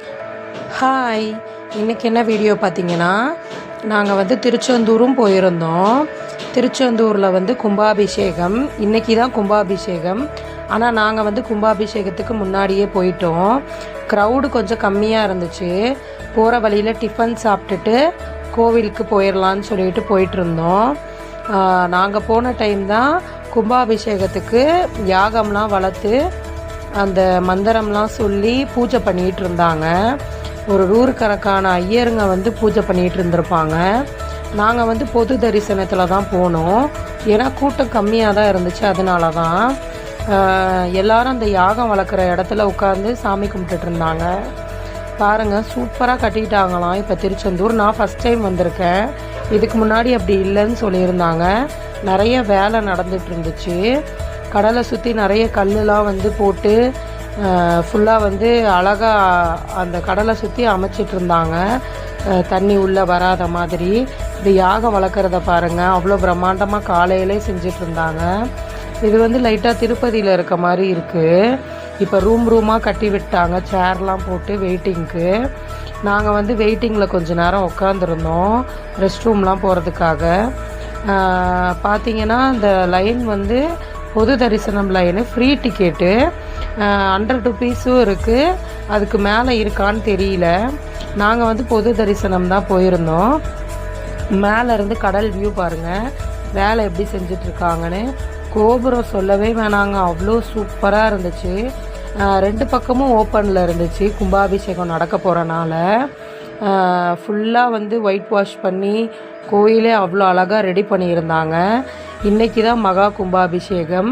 Hi, இன்றைக்கி என்ன video பார்த்தீங்கன்னா, நாங்கள் வந்து திருச்செந்தூரும் போயிருந்தோம். திருச்செந்தூரில் வந்து கும்பாபிஷேகம், இன்றைக்கி தான் கும்பாபிஷேகம். ஆனால் நாங்கள் வந்து கும்பாபிஷேகத்துக்கு முன்னாடியே போயிட்டோம். க்ரௌடு கொஞ்சம் கம்மியாக இருந்துச்சு. போகிற வழியில் டிஃபன் சாப்பிட்டுட்டு கோவிலுக்கு போயிடலான்னு சொல்லிட்டு போயிட்டுருந்தோம். நாங்கள் போன டைம் தான் கும்பாபிஷேகத்துக்கு யாகம்லாம் வளர்த்து அந்த மந்திரம்லாம் சொல்லி பூஜை பண்ணிகிட்டு இருந்தாங்க. ஒரு ஊருக்கணக்கான ஐயருங்க வந்து பூஜை பண்ணிகிட்டு இருந்திருப்பாங்க. நாங்கள் வந்து பொது தரிசனத்தில் தான் போனோம். ஏன்னா கூட்டம் கம்மியாக தான் இருந்துச்சு. அதனால தான் எல்லாரும் அந்த யாகம் வளர்க்குற இடத்துல உட்காந்து சாமி கும்பிட்டுட்டு இருந்தாங்க. பாருங்கள், சூப்பராக கட்டிக்கிட்டாங்களாம் இப்போ திருச்செந்தூர். நான் ஃபஸ்ட் டைம் வந்திருக்கேன். இதுக்கு முன்னாடி அப்படி இல்லைன்னு சொல்லியிருந்தாங்க. நிறைய வேலை நடந்துகிட்டு இருந்துச்சு. கடலை சுற்றி நிறைய கல்லுலாம் வந்து போட்டு ஃபுல்லாக வந்து அழகாக அந்த கடலை சுற்றி அமைச்சிட்டு இருந்தாங்க, தண்ணி உள்ளே வராத மாதிரி. இது யாகம் வளர்க்குறத பாருங்கள், அவ்வளோ பிரம்மாண்டமாக காலையிலே செஞ்சிட்டு இருந்தாங்க. இது வந்து லைட்டாக திருப்பதியில் இருக்க மாதிரி இருக்குது. இப்போ ரூமாக கட்டி விட்டாங்க, சேர்லாம் போட்டு வெயிட்டிங்க்கு. நாங்கள் வந்து வெயிட்டிங்கில் கொஞ்சம் நேரம் உட்காந்துருந்தோம் ரெஸ்ட் ரூம்லாம் போகிறதுக்காக. பார்த்திங்கன்னா இந்த லைன் வந்து பொது தரிசனம் லைனு, ஃப்ரீ டிக்கெட்டு, 100 ருபீஸும் இருக்குது. அதுக்கு மேலே இருக்கான்னு தெரியல. நாங்கள் வந்து பொது தரிசனம் தான் போயிருந்தோம். மேலேருந்து கடல் வியூ பாருங்கள், வேலை எப்படி செஞ்சிட்ருக்காங்கன்னு. கோபுரம் சொல்லவே வேணாங்க, அவ்வளோ சூப்பராக இருந்துச்சு. 2 பக்கமும் ஓப்பனில் இருந்துச்சு. கும்பாபிஷேகம் நடக்க போகிறனால ஃபுல்லாக வந்து ஒயிட் வாஷ் பண்ணி கோயிலே அவ்வளோ அழகாக ரெடி பண்ணியிருந்தாங்க. இன்றைக்கி தான் மகா கும்பாபிஷேகம்.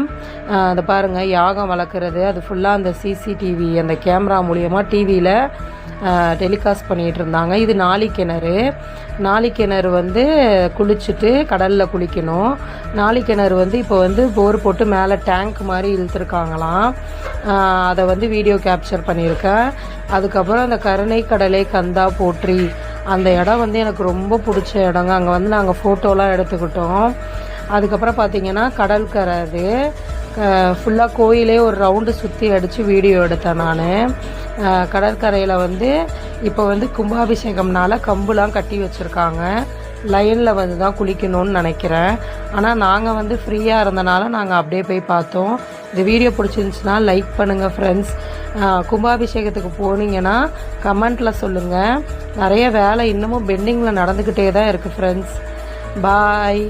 அதை பாருங்கள், யாகம் வளர்க்குறது அது ஃபுல்லாக அந்த சிசிடிவி அந்த கேமரா மூலியமாக டிவியில் டெலிகாஸ்ட் பண்ணிகிட்டு இருந்தாங்க. இது நாளிக்கிணறு வந்து குளிச்சுட்டு கடலில் குளிக்கணும். நாளிக்கிணறு வந்து இப்போ வந்து போர் போட்டு மேலே டேங்க் மாதிரி இழுத்துருக்காங்களாம். அதை வந்து வீடியோ கேப்சர் பண்ணியிருக்கேன். அதுக்கப்புறம் அந்த கருணை கடலை கந்தா போற்றி அந்த இடம் வந்து எனக்கு ரொம்ப பிடிச்ச இடங்க. அங்கே வந்து நாங்கள் ஃபோட்டோலாம் எடுத்துக்கிட்டோம். அதுக்கப்புறம் பார்த்திங்கன்னா கடற்கரை, அது ஃபுல்லாக கோயிலே ஒரு ரவுண்டு சுற்றி அடித்து வீடியோ எடுத்தேன் நான். கடற்கரையில் வந்து இப்போ வந்து கும்பாபிஷேகம்னால கம்புலாம் கட்டி வச்சுருக்காங்க. லைனில் வந்து தான் குளிக்கணும்னு நினைக்கிறேன். ஆனால் நாங்கள் வந்து ஃப்ரீயாக இருந்தனால நாங்கள் அப்படியே போய் பார்த்தோம். இந்த வீடியோ பிடிச்சிருந்துச்சுன்னா லைக் பண்ணுங்கள் ஃப்ரெண்ட்ஸ். கும்பாபிஷேகத்துக்கு போனீங்கன்னா கமெண்ட்டில் சொல்லுங்கள். நிறைய வேலை இன்னமும் பெண்டிங்கில் நடந்துக்கிட்டே தான் இருக்குது ஃப்ரெண்ட்ஸ். பாய்.